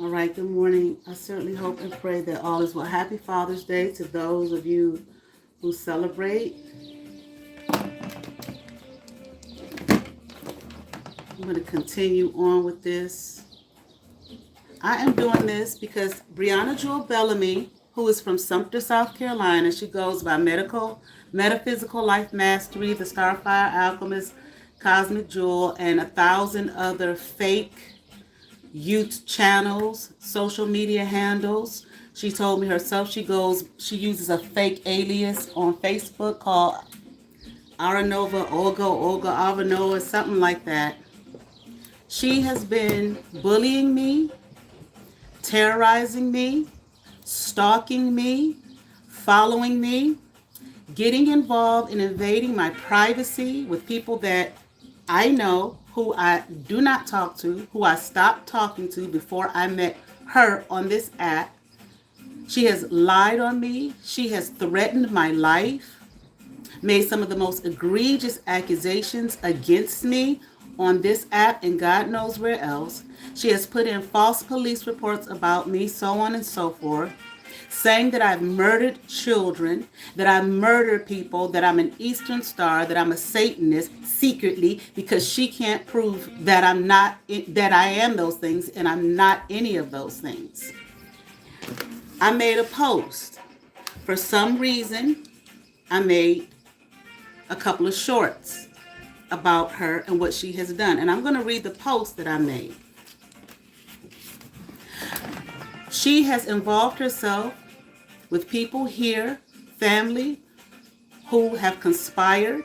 All right, good morning. I certainly hope and pray that all is well. Happy Father's Day to those of you who celebrate. I'm going to continue on with this. I am doing this because BREAUNA Bellamy, who is from Sumter, South Carolina, she goes by Metaphysical Life Mastery, the Starfire Alchemist, Cosmic Jewel, and 1,000 other fake youth channels, social media handles. She told me herself she uses a fake alias on Facebook called Olga Aranova, something like that. She has been bullying me, terrorizing me, stalking me, following me, getting involved in invading my privacy with people that I know who I do not talk to, who I stopped talking to before I met her on this app. She has lied on me. She has threatened my life, made some of the most egregious accusations against me on this app and God knows where else. She has put in false police reports about me, so on and so forth, saying that I've murdered children, that I murdered people, that I'm an Eastern Star, that I'm a Satanist secretly because she can't prove that that I am those things and I'm not any of those things. I made a post. For some reason, I made a couple of shorts about her and what she has done. And I'm going to read the post that I made. She has involved herself with people here, family, who have conspired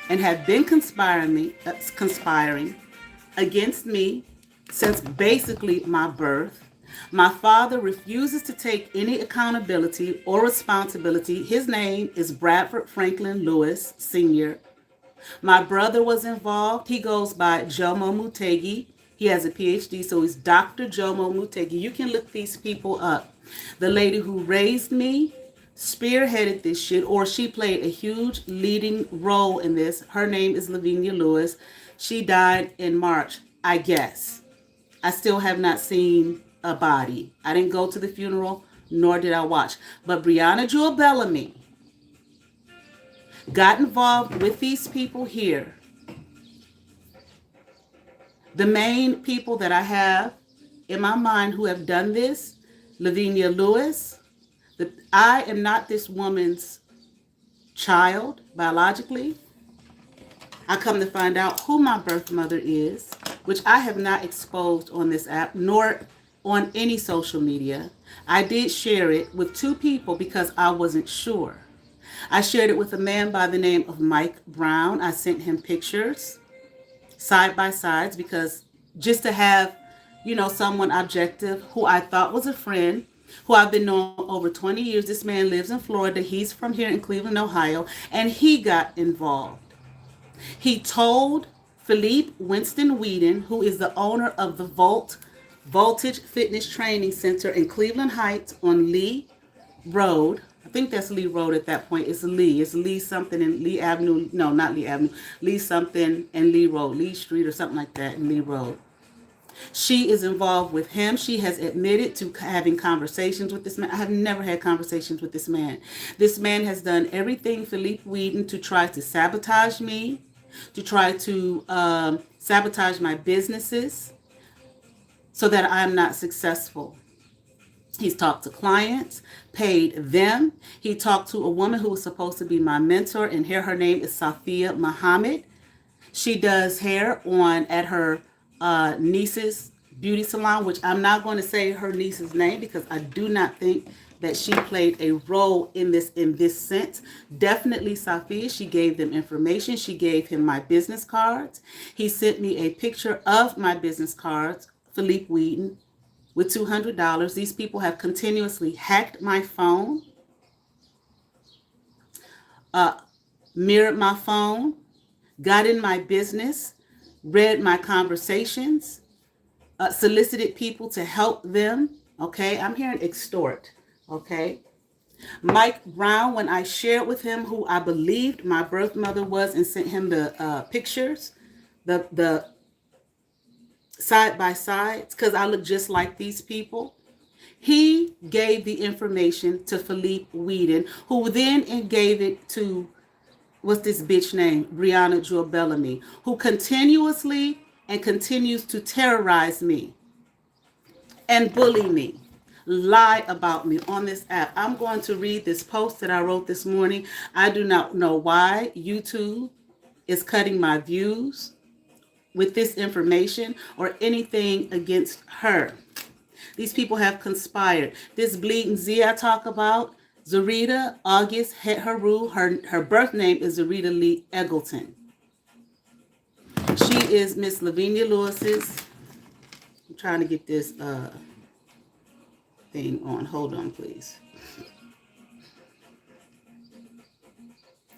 and have been conspiring against me since basically my birth. My father refuses to take any accountability or responsibility. His name is Bradford Franklin Lewis, Sr. My brother was involved. He goes by Jomo Mutegi. He has a PhD, so he's Dr. Jomo Mutegi. You can look these people up. The lady who raised me spearheaded this shit, or she played a huge leading role in this. Her name is Lavinia Lewis. She died in March, I guess. I still have not seen a body. I didn't go to the funeral, nor did I watch. But BREAUNA Bellamy got involved with these people here. The main people that I have in my mind who have done this, Lavinia Lewis. I am not this woman's child biologically. I come to find out who my birth mother is, which I have not exposed on this app, nor on any social media. I did share it with two people because I wasn't sure. I shared it with a man by the name of Mike Brown. I sent him pictures, side by sides, because just to have, someone objective who I thought was a friend, who I've been knowing over 20 years. This man lives in Florida. He's from here in Cleveland, Ohio, and he got involved. He told Philippe Winston Whedon, who is the owner of the Voltage Fitness Training Center in Cleveland Heights on Lee Road. I think that's Lee Road at that point. It's Lee. It's Lee something in Lee Avenue. No, not Lee Avenue. Lee something and Lee Road. Lee Street or something like that in Lee Road. She is involved with him. She has admitted to having conversations with this man. I have never had conversations with this man. This man has done everything, Philippe Whedon, to try to sabotage me, to try to sabotage my businesses so that I am not successful. He's talked to clients, paid them. He talked to a woman who was supposed to be my mentor, and here her name is Safia Muhammad. She does hair at her niece's beauty salon, which I'm not going to say her niece's name because I do not think that she played a role in this sense. Definitely Safia, she gave them information. She gave him my business cards. He sent me a picture of my business cards, Philippe Whedon, with $200. These people have continuously hacked my phone, mirrored my phone, got in my business, read my conversations, solicited people to help them. Okay, I'm hearing extort. Okay. Mike Brown, when I shared with him who I believed my birth mother was and sent him the pictures, the side by side because I look just like these people. He gave the information to Philippe Whedon, who then gave it to, what's this bitch name? BREAUNA Jewel Bellamy, who continuously and continues to terrorize me and bully me, lie about me on this app. I'm going to read this post that I wrote this morning. I do not know why YouTube is cutting my views with this information or anything against her. These people have conspired. This bleeding Z I talk about, Zarita August Heru, her birth name is Zarita Lee Eggleton. She is Miss Lavinia Lewis's. I'm trying to get this thing on. Hold on, please.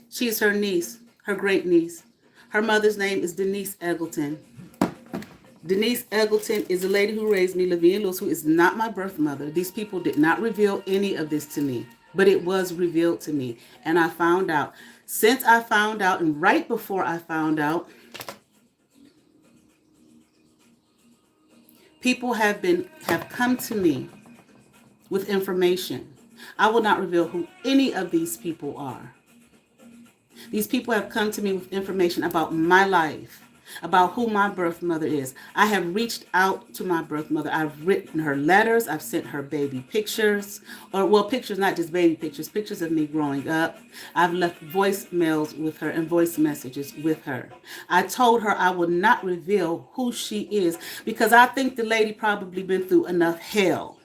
She's her niece, her great niece. Her mother's name is Denise Eggleton. Denise Eggleton is the lady who raised me, Lavinia Lewis, who is not my birth mother. These people did not reveal any of this to me, but it was revealed to me. And I found out. Since I found out, and right before I found out, people have come to me with information. I will not reveal who any of these people are. These people have come to me with information about my life, about who my birth mother is. I have reached out to my birth mother. I've written her letters. I've sent her baby pictures, or well, pictures, not just baby pictures, pictures of me growing up. I've left voicemails with her and voice messages with her. I told her I would not reveal who she is because I think the lady probably been through enough hell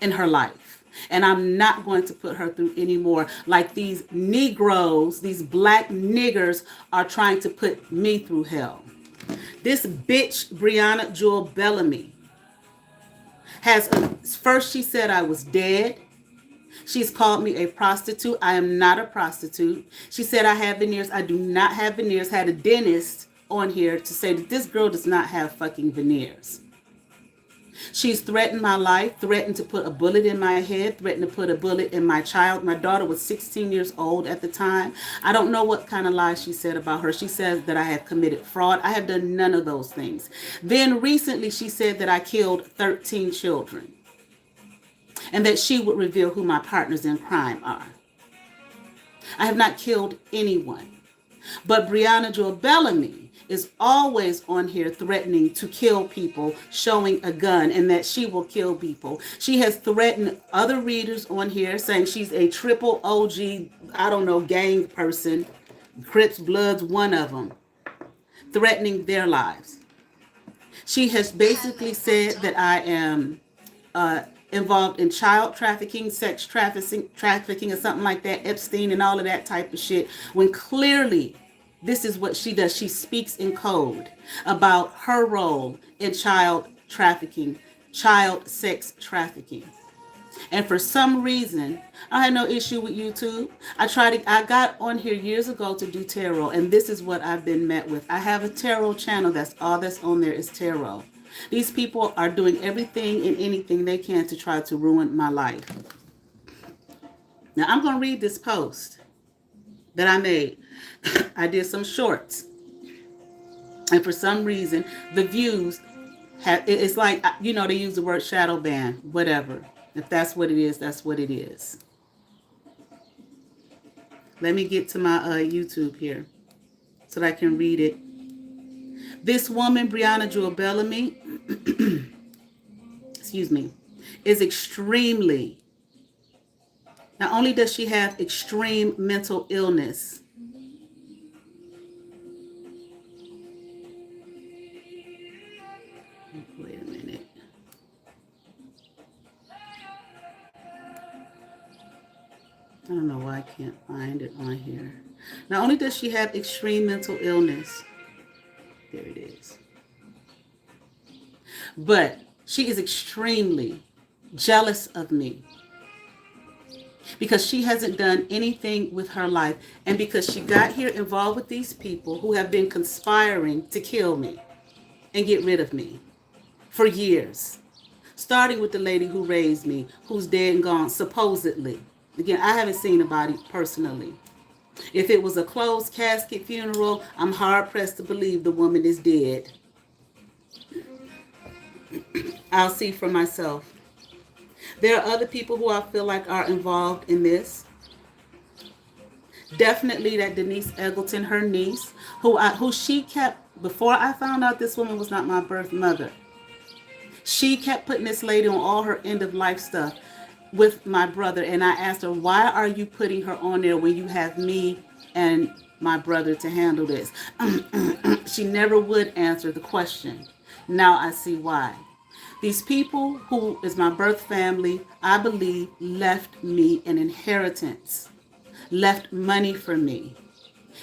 in her life. And I'm not going to put her through anymore like these Negroes, these black niggers are trying to put me through hell. This bitch, BREAUNA Jewel Bellamy, first she said I was dead. She's called me a prostitute. I am not a prostitute. She said I have veneers. I do not have veneers. Had a dentist on here to say that this girl does not have fucking veneers. She's threatened my life, threatened to put a bullet in my head, threatened to put a bullet in my child. My daughter was 16 years old at the time. I don't know what kind of lies she said about her. She says that I have committed fraud. I have done none of those things. Then recently she said that I killed 13 children and that she would reveal who my partners in crime are. I have not killed anyone. But BREAUNA Jewel Bellamy is always on here threatening to kill people, showing a gun, and that she will kill people. She has threatened other readers on here, saying she's a triple OG, I don't know, gang person. Crips, Bloods, one of them, threatening their lives. She has basically said that I am involved in child trafficking, sex trafficking, or something like that, Epstein and all of that type of shit, when clearly this is what she does. She speaks in code about her role in child trafficking, child sex trafficking. And for some reason, I had no issue with YouTube. I got on here years ago to do tarot, and this is what I've been met with. I have a tarot channel. That's all that's on there is tarot. These people are doing everything and anything they can to try to ruin my life. Now, I'm going to read this post that I made. I did some shorts. And for some reason, the views it's like, you know, they use the word shadow ban, whatever. If that's what it is, that's what it is. Let me get to my YouTube here so that I can read it. This woman, BREAUNA Jewel Bellamy, excuse me, is extremely, not only does she have extreme mental illness, wait a minute. I don't know why I can't find it on here. Not only does she have extreme mental illness, there it is, but she is extremely jealous of me because she hasn't done anything with her life, and because she got here involved with these people who have been conspiring to kill me and get rid of me for years, starting with the lady who raised me, who's dead and gone, supposedly. Again, I haven't seen the body personally. If it was a closed casket funeral, I'm hard pressed to believe the woman is dead. I'll see for myself. There are other people who I feel like are involved in this. Definitely that Denise Eggleton, her niece, who she kept, before I found out this woman was not my birth mother, she kept putting this lady on all her end of life stuff with my brother. And I asked her, why are you putting her on there when you have me and my brother to handle this? She never would answer the question. Now I see why. These people who is my birth family, I believe, left me an inheritance, left money for me.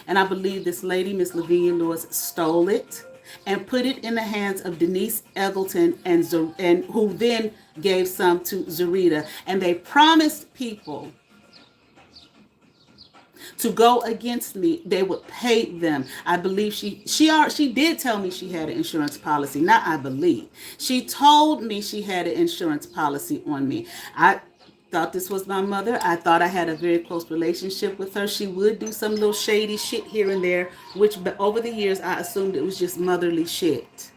And I believe this lady, Miss Lavinia Lewis, stole it and put it in the hands of Denise Eggleton, and who then gave some to Zarita. And they promised people to go against me, they would pay them. I believe she did tell me she had an insurance policy. Not I believe. She told me she had an insurance policy on me. I thought this was my mother. I thought I had a very close relationship with her. She would do some little shady shit here and there, which over the years I assumed it was just motherly shit.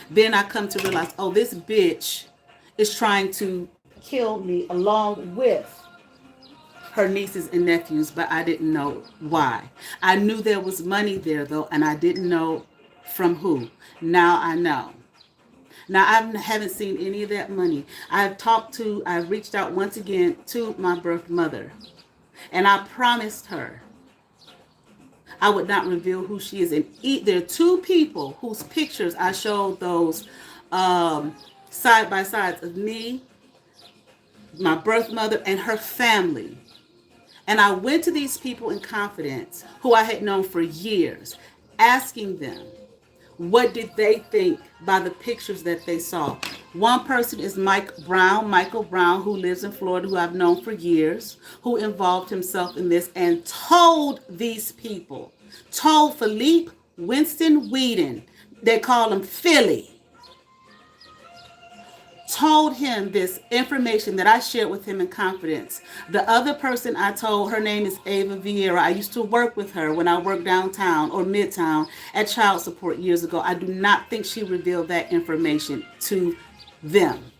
Then I come to realize, oh, this bitch is trying to kill me along with her nieces and nephews, but I didn't know why. I knew there was money there, though, and I didn't know from who. Now I know. Now, I haven't seen any of that money. I've reached out once again to my birth mother, and I promised her I would not reveal who she is. And there are two people whose pictures I showed those side by sides of me, my birth mother, and her family. And I went to these people in confidence who I had known for years, asking them, what did they think by the pictures that they saw? One person is Michael Brown, who lives in Florida, who I've known for years, who involved himself in this and told these people, told Philippe Winston Whedon, they call him Philly, told him this information that I shared with him in confidence. The other person I told, her name is Ava Vieira. I used to work with her when I worked downtown or midtown at child support years ago. I do not think she revealed that information to them.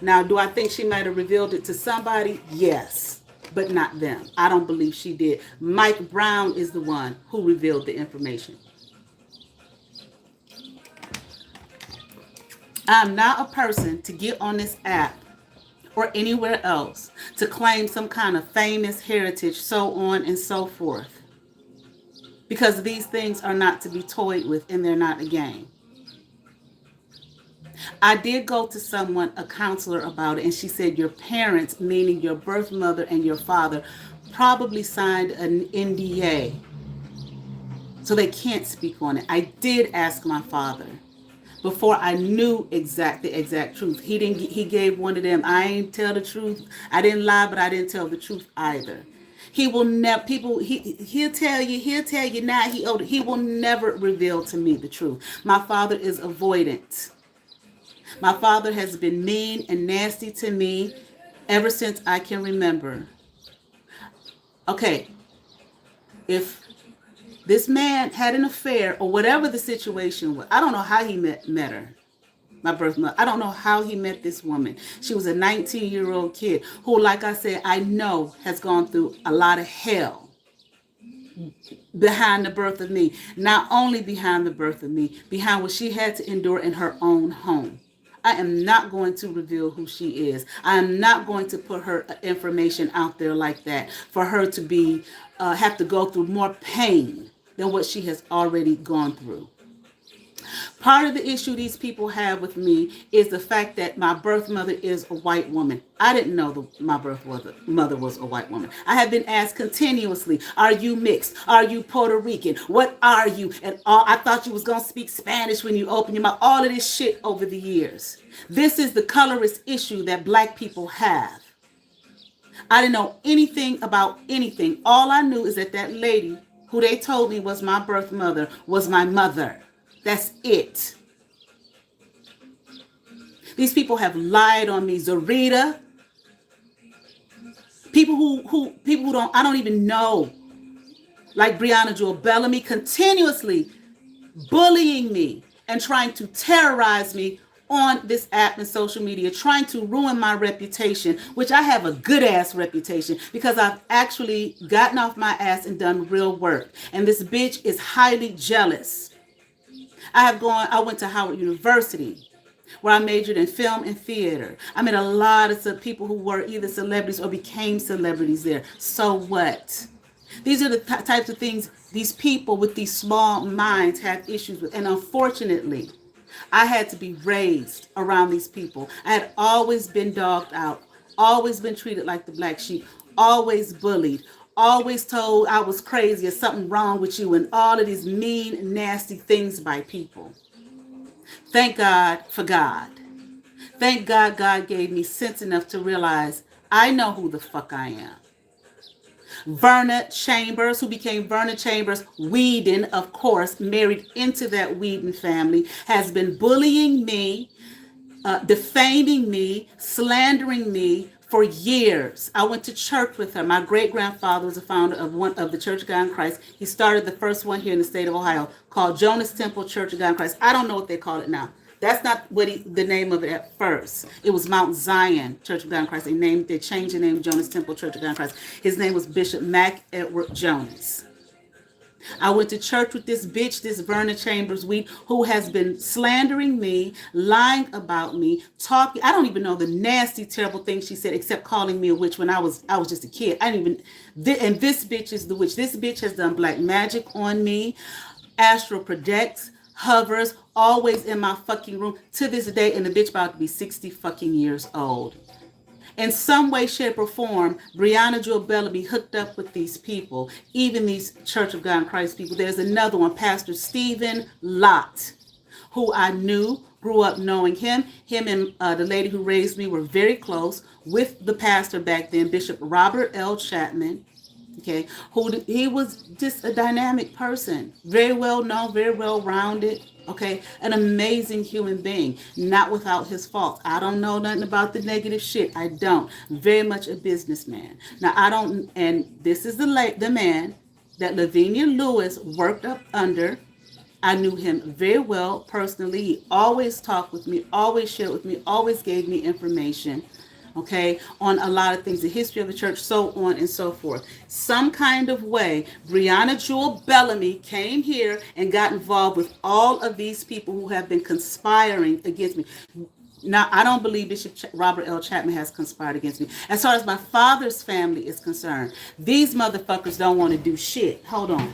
Now, do I think she might have revealed it to somebody? Yes, but not them. I don't believe she did. Mike Brown is the one who revealed the information. I'm not a person to get on this app or anywhere else to claim some kind of famous heritage, so on and so forth. Because these things are not to be toyed with, and they're not a game. I did go to someone, a counselor, about it, and she said your parents, meaning your birth mother and your father, probably signed an NDA, so they can't speak on it. I did ask my father before I knew the exact truth. He gave one of them, I ain't tell the truth. I didn't lie, but I didn't tell the truth either. He will never, he'll tell you now he owed it. He will never reveal to me the truth. My father is avoidant. My father has been mean and nasty to me ever since I can remember. Okay, if this man had an affair or whatever the situation was, I don't know how he met her, my birth mother. I don't know how he met this woman. She was a 19-year-old kid who, like I said, I know has gone through a lot of hell behind the birth of me. Not only behind the birth of me, behind what she had to endure in her own home. I am not going to reveal who she is. I am not going to put her information out there like that for her to be have to go through more pain than what she has already gone through. Part of the issue these people have with me is the fact that my birth mother is a white woman. I didn't know my birth mother was a white woman. I have been asked continuously, are you mixed? Are you Puerto Rican? What are you? And I thought you was going to speak Spanish when you open your mouth. All of this shit over the years. This is the colorist issue that black people have. I didn't know anything about anything. All I knew is that that lady who they told me was my birth mother was my mother. That's it. These people have lied on me. Zarita. People who I don't even know. Like BREAUNA, BELLAMY, continuously bullying me and trying to terrorize me on this app and social media, trying to ruin my reputation, which I have a good ass reputation because I've actually gotten off my ass and done real work. And this bitch is highly jealous. I went to Howard University where I majored in film and theater. I met a lot of people who were either celebrities or became celebrities there. So what? These are the types of things these people with these small minds have issues with. And unfortunately, I had to be raised around these people. I had always been dogged out, always been treated like the black sheep, always bullied, always told I was crazy or something wrong with you, and all of these mean, nasty things by people. Thank God for God. Thank God God gave me sense enough to realize I know who the fuck I am. Verna Chambers, who became Verna Chambers Whedon, of course, married into that Whedon family, has been bullying me, defaming me, slandering me for years. I went to church with her. My great-grandfather was a founder of one of the Church of God in Christ. He started the first one here in the state of Ohio called Jonas Temple Church of God in Christ. I don't know what they call it now. That's not what the name of it at first. It was Mount Zion Church of God in Christ. They changed the name Jonas Temple Church of God in Christ. His name was Bishop Mac Edward Jonas. I went to church with this bitch, this Verna Chambers Wheat, who has been slandering me, lying about me, talking. I don't even know the nasty, terrible things she said, except calling me a witch when I was just a kid. I didn't even. And this bitch is the witch. This bitch has done black magic on me, astral projects, hovers, always in my fucking room to this day, and the bitch about to be 60 fucking years old. In some way, shape, or form, BREAUNA Jewel Bellamy hooked up with these people, even these Church of God in Christ people. There's another one, Pastor Stephen Lott, who I knew, grew up knowing him. Him and the lady who raised me were very close with the pastor back then, Bishop Robert L. Chapman. Okay, he was just a dynamic person, very well known, very well rounded. Okay, an amazing human being, not without his faults. I don't know nothing about the negative shit. I don't. Very much a businessman. Now I don't, and this is the man that Lavinia Lewis worked up under. I knew him very well personally. He always talked with me, always shared with me, always gave me information. Okay, on a lot of things, the history of the church, so on and so forth. Some kind of way, BREAUNA Jewel Bellamy came here and got involved with all of these people who have been conspiring against me. Now, I don't believe Bishop Robert L. Chapman has conspired against me. As far as my father's family is concerned, these motherfuckers don't want to do shit. Hold on.